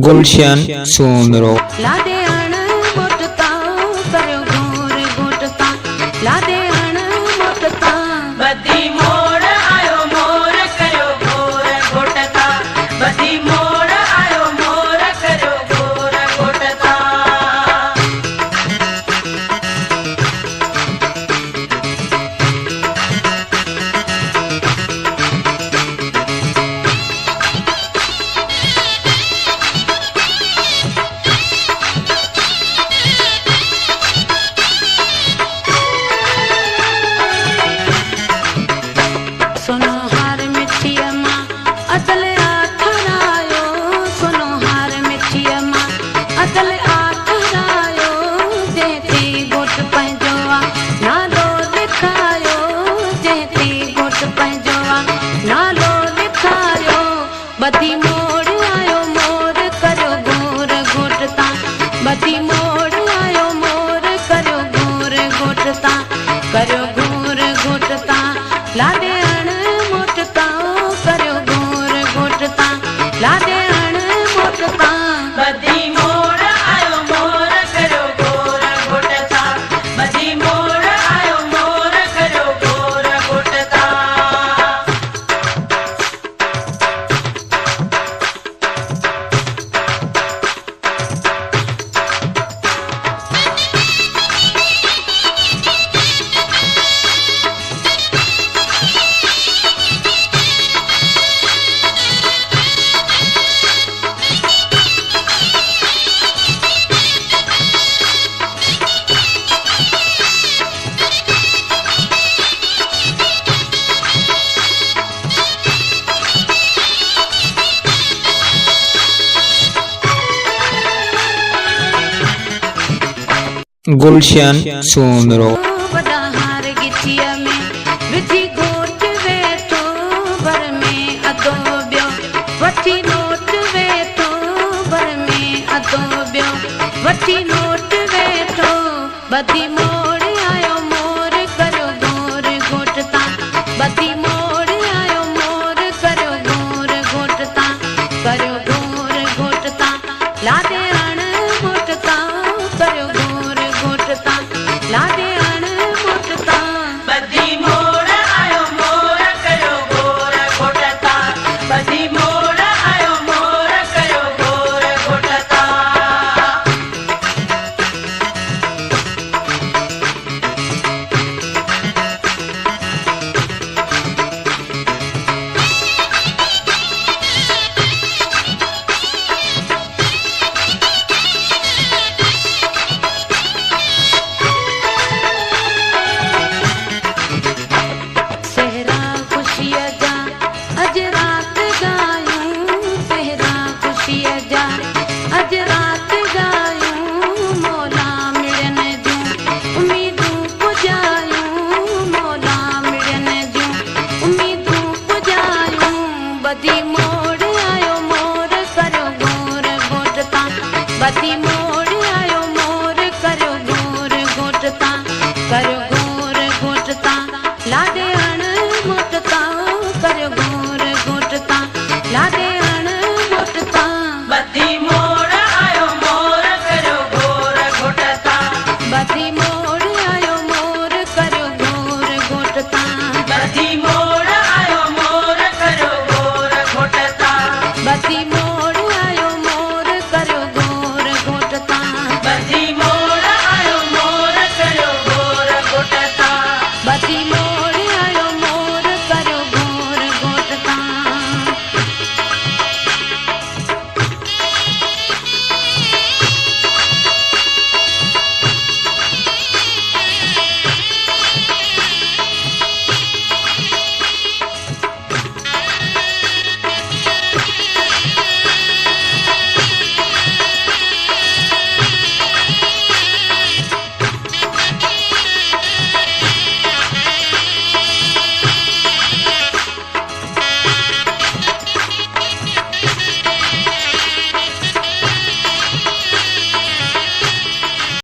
गुलशन सोनरो लादे अण मोटता करो घोर घोटता लादे अण मोटता बदी मोड़ आयो मोर करो घोर घोटता बदी मोड़ आयो मोर करो घोर घोटता सुनो हार मिठिया माँ अदल आठरायो सुनो हार मिठिया माँ अदल आठरायो जेती गोट पंजोआ नालो लिखायो जेती गोट पंजोआ नालो लिखायो बदी मोड़ आयो मोर करो घोर घोटता बदी मोड़ आयो मोर करो घोर घोटता करो घोर घोटता लादे अण मोटता करो घोर घोटता लादे अण मोटता बदी मोड़ आयो मोर करो घोर घोटता बदी मोड़ आयो मोर करो घोर घोटता गुलशन सोनरो बड़ा हार गिठिया में विझी गोट वेठो भर में अदो बियो वठी नोट वेठो भर में अदो बियो वठी नोट वेठो बदी मोड़